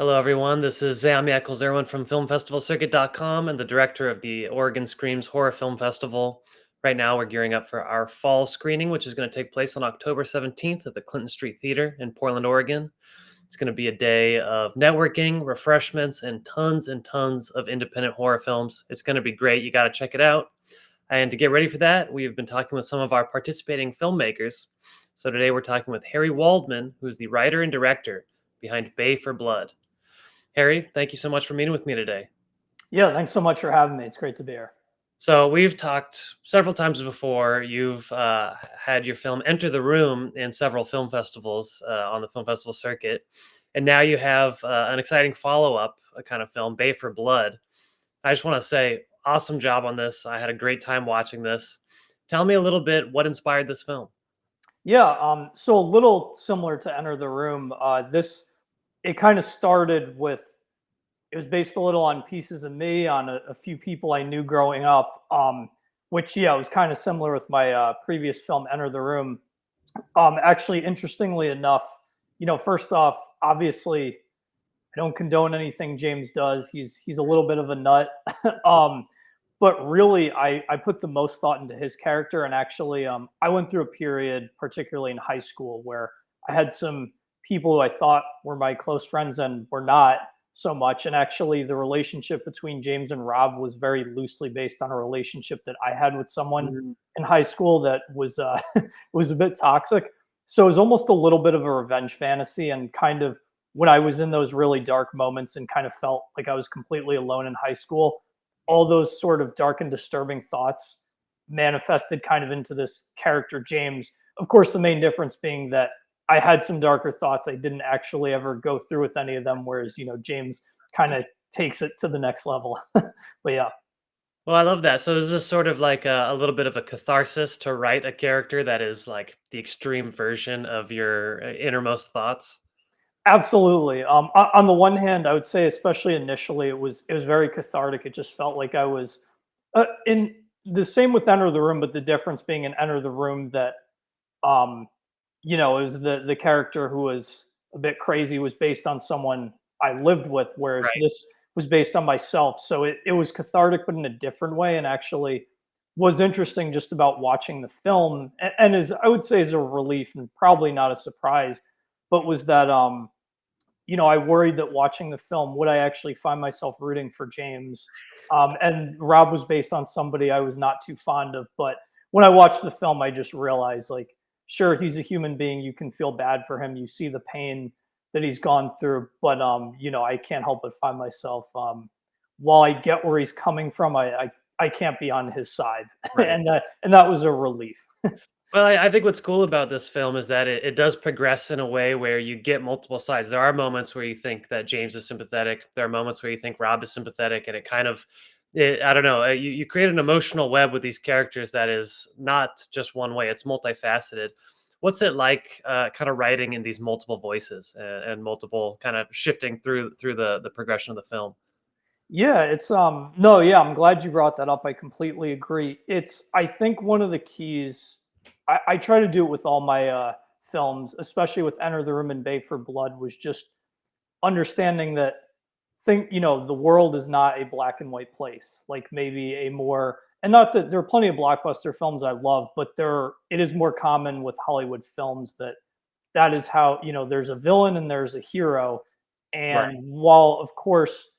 Hello, everyone. This is Sam Yakel from FilmFestivalCircuit.com and the director of the Oregon Screams Horror Film Festival. Right now, we're gearing up for our fall screening, which is going to take place on October 17th at the Clinton Street Theater in Portland, Oregon. It's going to be a day of networking, refreshments, and tons of independent horror films. It's going to be great. You got to check it out. And to get ready for that, we've been talking with some of our participating filmmakers. So today we're talking with Harry Waldman, who's the writer and director behind Bay for Blood. Harry, thank you so much for meeting with me today. Yeah, thanks so much for having me. It's great to be here. So we've talked several times before. You've had your film enter the room in several film festivals on the film festival circuit, and now you have an exciting follow-up, a kind of film, Bay for Blood. I just want to say, awesome job on this. I had a great time watching this. Tell me a little bit what inspired this film. Yeah, so a little similar to Enter the Room. It kind of started with, it was based a little on pieces of me, on a few people I knew growing up, which, yeah, it was kind of similar with my previous film, Enter the Room. Actually, interestingly enough, first off, obviously, I don't condone anything James does. He's a little bit of a nut. um, but really, I put the most thought into his character. And actually, I went through a period, particularly in high school, where I had some people who I thought were my close friends and were not so much. And actually, the relationship between James and Rob was very loosely based on a relationship that I had with someone Mm. in high school that was was a bit toxic. So it was almost a little bit of a revenge fantasy, and kind of when I was in those really dark moments and kind of felt like I was completely alone in high school, all those sort of dark and disturbing thoughts manifested kind of into this character, James. Of course, the main difference being that I had some darker thoughts. I didn't actually ever go through with any of them, whereas, James kind of takes it to the next level. But yeah. Well, I love that. So this is sort of like a little bit of a catharsis to write a character that is like the extreme version of your innermost thoughts. Absolutely. On the one hand, I would say, especially initially, it was very cathartic. It just felt like I was in the same with Enter the Room, but the difference being in Enter the Room that um, it was the character who was a bit crazy was based on someone I lived with, whereas Right. this was based on myself. So it was cathartic, but in a different way, and actually was interesting just about watching the film, and as I would say, is a relief and probably not a surprise, but was that I worried that watching the film, would I actually find myself rooting for James? And Rob was based on somebody I was not too fond of. But when I watched the film, I just realized, like, sure, he's a human being. You can feel bad for him. You see the pain that he's gone through. But, I can't help but find myself, while I get where he's coming from, I can't be on his side. Right. And that was a relief. Well, I think what's cool about this film is that it does progress in a way where you get multiple sides. There are moments where you think that James is sympathetic. There are moments where you think Rob is sympathetic, and it kind of, I don't know, you create an emotional web with these characters that is not just one way; it's multifaceted. What's it like, kind of writing in these multiple voices and multiple kind of shifting through the progression of the film? Yeah, it's no, yeah, I'm glad you brought that up. I completely agree. It's I think one of the keys, I try to do it with all my films, especially with Enter the Room and Bay for Blood, was just understanding that the world is not a black and white place. Like maybe a more, and not that there are plenty of blockbuster films I love, but it is more common with Hollywood films that is how, there's a villain and there's a hero. Right. And while of course,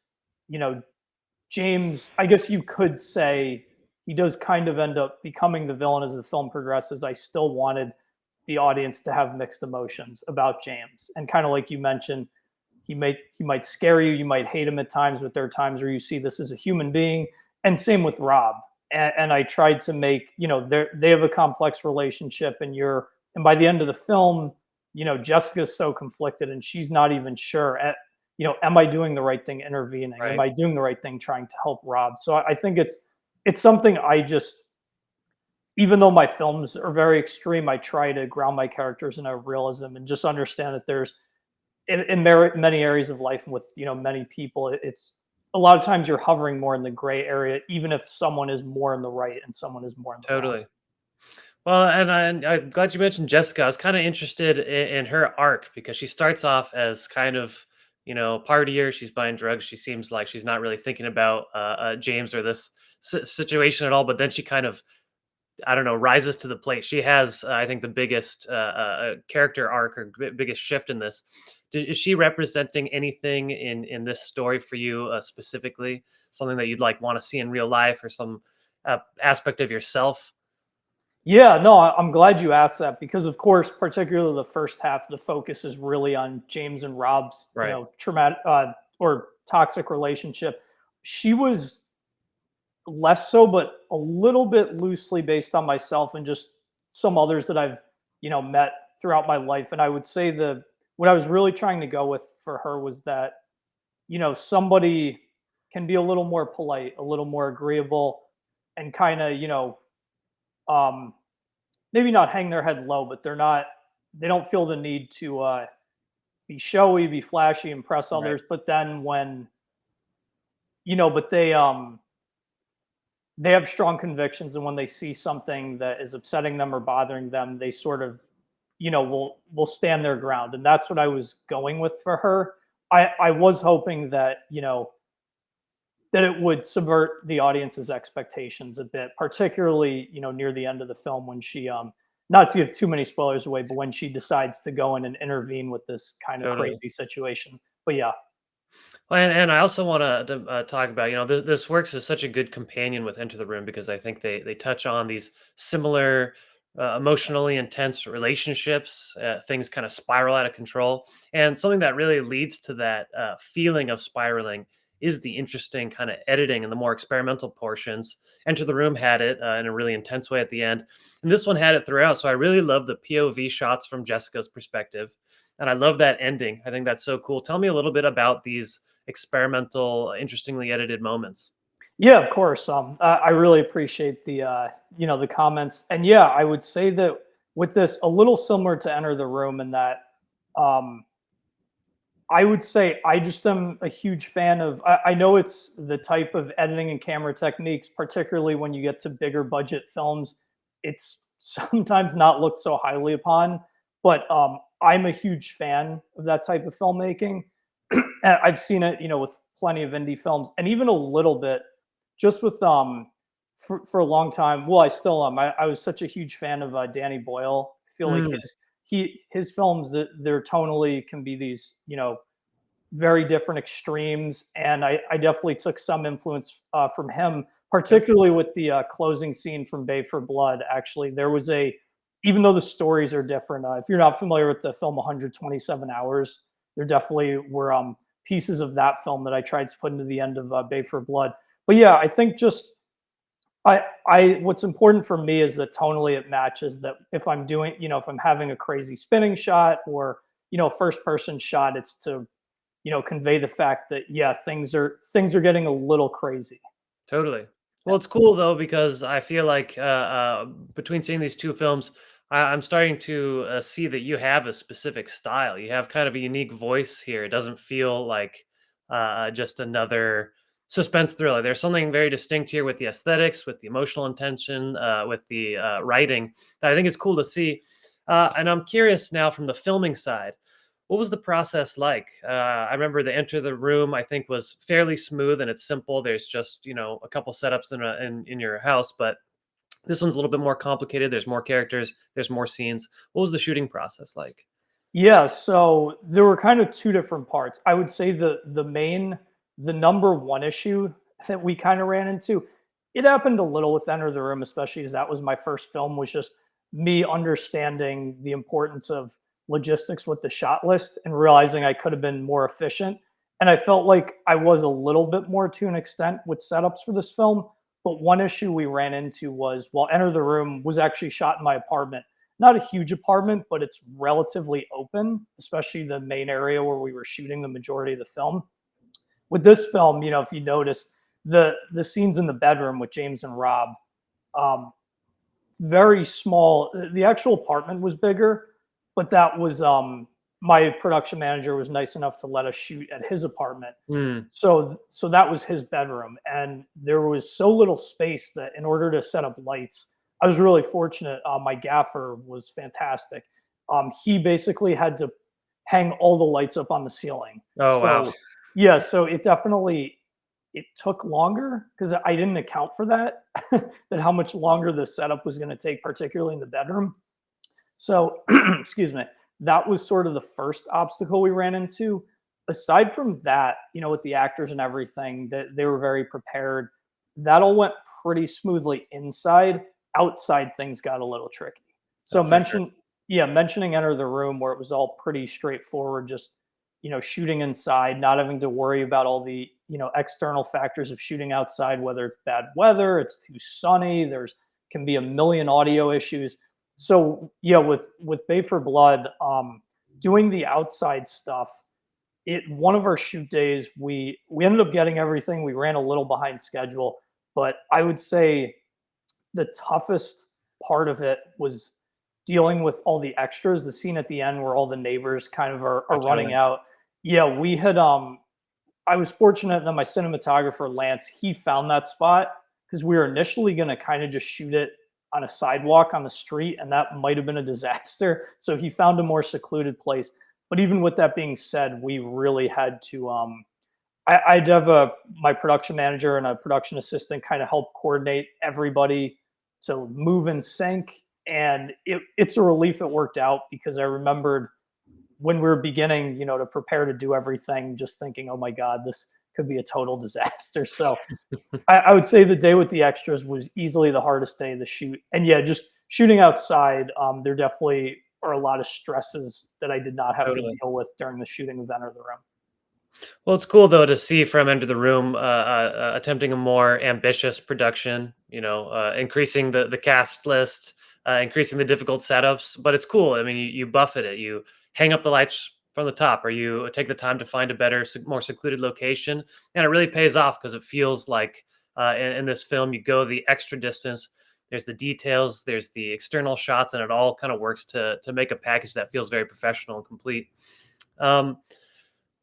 you know, James, I guess you could say he does kind of end up becoming the villain as the film progresses. I still wanted the audience to have mixed emotions about James. And kind of like you mentioned, he might scare you, you might hate him at times, but there are times where you see this as a human being. And same with Rob. And I tried to make, they have a complex relationship, and by the end of the film, Jessica's so conflicted and she's not even sure am I doing the right thing intervening? Am Right. I doing the right thing trying to help Rob? So I think it's something I just, even though my films are very extreme, I try to ground my characters in a realism and just understand that there's many areas of life and with many people, it's a lot of times you're hovering more in the gray area, even if someone is more in the right and someone is more in the wrong. Totally. Well, and I'm glad you mentioned Jessica. I was kind of interested in her arc because she starts off as kind of partier. She's buying drugs. She seems like she's not really thinking about James or this situation at all. But then she kind of, I don't know, rises to the plate. She has, I think, the biggest character arc or biggest shift in this. Is she representing anything in this story for you specifically? Something that you'd like want to see in real life, or some aspect of yourself? Yeah, no, I'm glad you asked that because, of course, particularly the first half, the focus is really on James and Rob's, Right. traumatic or toxic relationship. She was less so, but a little bit loosely based on myself and just some others that I've, met throughout my life. And I would say what I was really trying to go with for her was that, somebody can be a little more polite, a little more agreeable, and kind of, um, maybe not hang their head low, but they don't feel the need to be showy, be flashy, impress Right. others. But then when, but they have strong convictions, and when they see something that is upsetting them or bothering them, they sort of, will stand their ground. And that's what I was going with for her. I was hoping that, that it would subvert the audience's expectations a bit, particularly, near the end of the film when she not to give too many spoilers away, but when she decides to go in and intervene with this kind of Totally. crazy situation. But yeah. Well, and I also want to talk about, this works as such a good companion with Enter the Room, because I think they touch on these similar emotionally intense relationships. Things kind of spiral out of control, and something that really leads to that feeling of spiraling is the interesting kind of editing and the more experimental portions. Enter the Room had it in a really intense way at the end, and this one had it throughout. So I really love the POV shots from Jessica's perspective, and I love that ending. I think that's so cool. Tell me a little bit about these experimental, interestingly edited moments. Yeah, of course. I really appreciate the comments, and yeah, I would say that with this, a little similar to Enter the Room, in that, um, I would say I just am a huge fan of. I know it's the type of editing and camera techniques, particularly when you get to bigger budget films, it's sometimes not looked so highly upon. But I'm a huge fan of that type of filmmaking. And I've seen it, with plenty of indie films, and even a little bit just with for a long time. Well, I still am. I was such a huge fan of Danny Boyle. I feel like Mm, his films, that they're tonally can be these, very different extremes, and I definitely took some influence from him, yep. particularly with the closing scene from Bay for Blood. Actually, there was even though the stories are different, if you're not familiar with the film 127 Hours, there definitely were pieces of that film that I tried to put into the end of Bay for Blood. But yeah, I think just what's important for me is that tonally it matches. That if I'm doing, if I'm having a crazy spinning shot or first person shot, it's to convey the fact that yeah, things are getting a little crazy. Totally. Yeah. Well, it's cool though, because I feel like between seeing these two films, I'm starting to see that you have a specific style. You have kind of a unique voice here. It doesn't feel like just another suspense thriller. There's something very distinct here with the aesthetics, with the emotional intention, with the writing, that I think is cool to see. And I'm curious now, from the filming side, what was the process like? I remember the Enter the Room, I think, was fairly smooth and it's simple. There's just, a couple setups in your house, but this one's a little bit more complicated. There's more characters, there's more scenes. What was the shooting process like? Yeah, so there were kind of two different parts. I would say the number one issue that we kind of ran into, it happened a little with Enter the Room, especially as that was my first film, was just me understanding the importance of logistics with the shot list and realizing I could have been more efficient. And I felt like I was a little bit more to an extent with setups for this film. But one issue we ran into was, well, Enter the Room was actually shot in my apartment, not a huge apartment, but it's relatively open, especially the main area where we were shooting the majority of the film. With this film, if you notice the scenes in the bedroom with James and Rob, um, very small. The actual apartment was bigger, but that was my production manager was nice enough to let us shoot at his apartment. Hmm. So that was his bedroom, and there was so little space that in order to set up lights, I was really fortunate. My gaffer was fantastic. He basically had to hang all the lights up on the ceiling. Oh, wow. So yeah, so it definitely it took longer because I didn't account for that, that how much longer the setup was going to take, particularly in the bedroom. So, excuse me, that was sort of the first obstacle we ran into. Aside from that, with the actors and everything, that they were very prepared. That all went pretty smoothly inside. Outside, things got a little tricky. So, For sure. mentioning Enter the Room, where it was all pretty straightforward, just shooting inside, not having to worry about all the external factors of shooting outside, whether it's bad weather, it's too sunny, there's can be a million audio issues. So yeah, with Bay for Blood, doing the outside stuff, it one of our shoot days, we ended up getting everything. We ran a little behind schedule, but I would say the toughest part of it was dealing with all the extras. The scene at the end where all the neighbors kind of are Oh, running totally. out. Yeah, we had I was fortunate that my cinematographer Lance, he found that spot because we were initially going to kind of just shoot it on a sidewalk on the street, and that might have been a disaster. So he found a more secluded place. But even with that being said, we really had to. I'd have my production manager and a production assistant kind of help coordinate everybody to move in sync, and it's a relief it worked out because I remembered when we were beginning, to prepare to do everything, just thinking, oh my God, this could be a total disaster. So I would say the day with the extras was easily the hardest day of the shoot. And yeah, just shooting outside, there definitely are a lot of stresses that I did not have to Totally. deal with during the shooting of Enter the Room. Well, it's cool though to see from Enter the Room attempting a more ambitious production. Increasing the cast list, increasing the difficult setups. But it's cool. I mean, you buffet it. You hang up the lights from the top, or you take the time to find a better, more secluded location, and it really pays off because it feels like in this film you go the extra distance. There's the details, there's the external shots, and it all kind of works to make a package that feels very professional and complete. Um,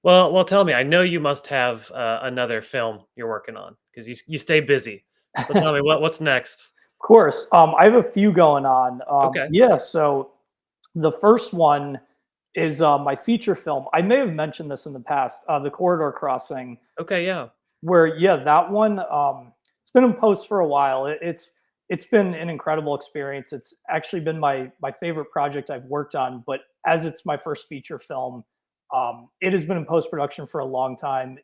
well, tell me. I know you must have another film you're working on because you stay busy. So tell me what's next. Of course, I have a few going on. Okay. Yeah, so the first one is my feature film. I may have mentioned this in the past, The Corridor Crossing. Okay. Yeah. Where yeah, that one, it's been in post for a while. It's been an incredible experience. It's actually been my favorite project I've worked on, but as it's my first feature film, it has been in post production for a long time.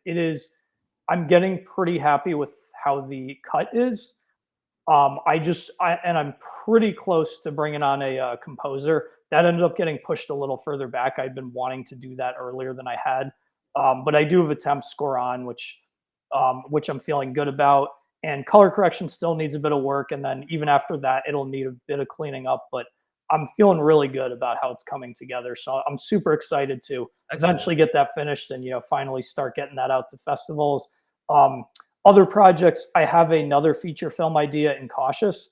I'm getting pretty happy with how the cut is. I'm pretty close to bringing on a composer. That ended up getting pushed a little further back. I'd been wanting to do that earlier than I had, but I do have a temp score on, which I'm feeling good about. And color correction still needs a bit of work, and then even after that, it'll need a bit of cleaning up. But I'm feeling really good about how it's coming together. So I'm super excited to Excellent. eventually get that finished and finally start getting that out to festivals. Um, Other projects, I have another feature film idea in Cautious,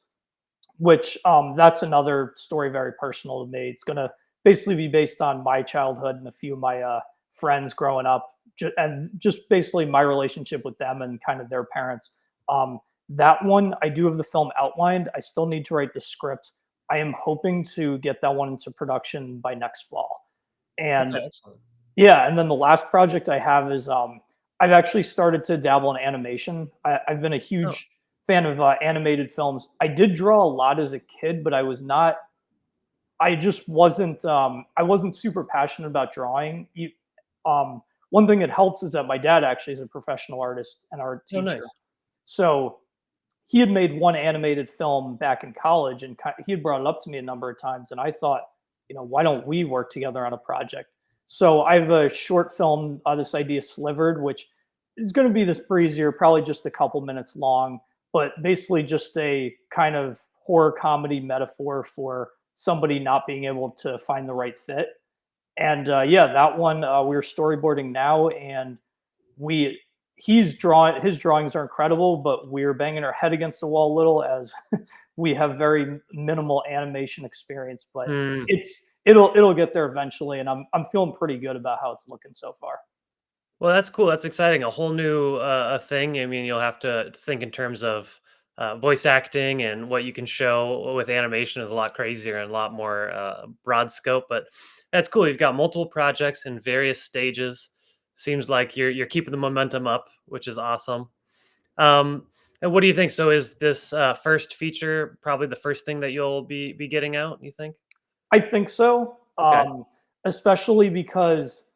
which that's another story very personal to me. It's going to basically be based on my childhood and a few of my friends growing up, and just basically my relationship with them and kind of their parents. That one, I do have the film outlined. I still need to write the script. I am hoping to get that one into production by next fall. Okay. And Excellent. yeah, and then the last project I have is I've actually started to dabble in animation. I've been a Oh, huge fan of animated films. I did draw a lot as a kid, but I was not. I just wasn't. I wasn't super passionate about drawing. One thing that helps is that my dad actually is a professional artist and art oh, teacher, nice. so he had made one animated film back in college, and he had brought it up to me a number of times, and I thought, why don't we work together on a project? So I have a short film, this idea Slivered, which is going to be this breezier, probably just a couple minutes long, but basically just a kind of horror comedy metaphor for somebody not being able to find the right fit. And yeah, that one we're storyboarding now, and we he's drawing his drawings are incredible, but we're banging our head against the wall a little as we have very minimal animation experience. But Hmm. it'll get there eventually, and I'm feeling pretty good about how it's looking so far. Well, that's cool. That's exciting. A whole new thing. I mean, you'll have to think in terms of voice acting and what you can show with animation is a lot crazier and a lot more broad scope. But that's cool. You've got multiple projects in various stages. Seems like you're keeping the momentum up, which is awesome. Um, and what do you think? So, is this first feature probably the first thing that you'll be getting out? You think? I think so, Okay, especially because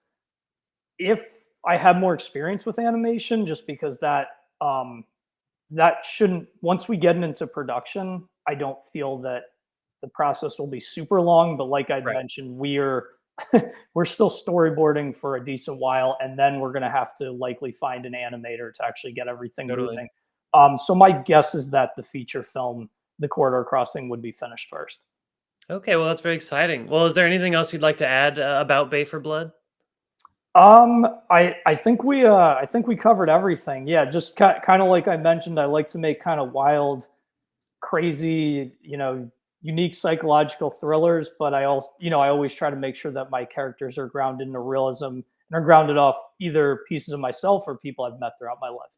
if I had more experience with animation, just because um, that shouldn't once we get it into production, I don't feel that the process will be super long, but like I'd right, mentioned, we're we're still storyboarding for a decent while, and then we're gonna have to likely find an animator to actually get everything totally. moving. So my guess is that the feature film, The Corridor Crossing, would be finished first. Okay, well, that's very exciting. Well, is there anything else you'd like to add about Bay for Blood? I think we covered everything. Yeah, just kind of like I mentioned, I like to make kind of wild, crazy, unique psychological thrillers, but I also, I always try to make sure that my characters are grounded in a realism and are grounded off either pieces of myself or people I've met throughout my life.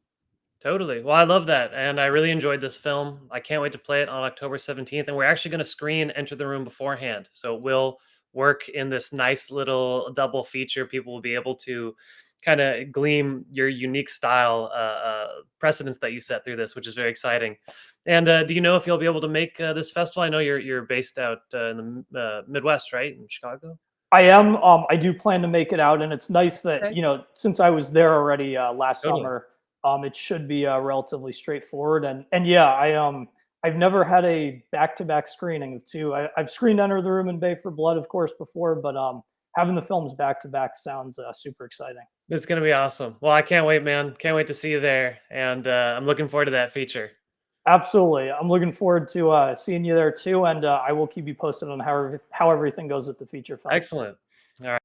Totally. Well, I love that, and I really enjoyed this film. I can't wait to play it on October 17th, and we're actually going to screen Enter the Room beforehand, so it will work in this nice little double feature. People will be able to kind of glean your unique style precedents that you set through this, which is very exciting. And do you know if you'll be able to make this festival? I know you're based out in the Midwest, right, in Chicago. I am. I do plan to make it out, and it's nice that Okay. since I was there already last Totally. summer, it should be relatively straightforward. And yeah, I've never had a back-to-back screening of two. I've screened Enter the Room and Bay for Blood, of course, before, but having the films back-to-back sounds super exciting. It's gonna be awesome. Well, I can't wait, man. Can't wait to see you there, and I'm looking forward to that feature. Absolutely, I'm looking forward to seeing you there too, and I will keep you posted on how everything goes with the feature film. Excellent. All right.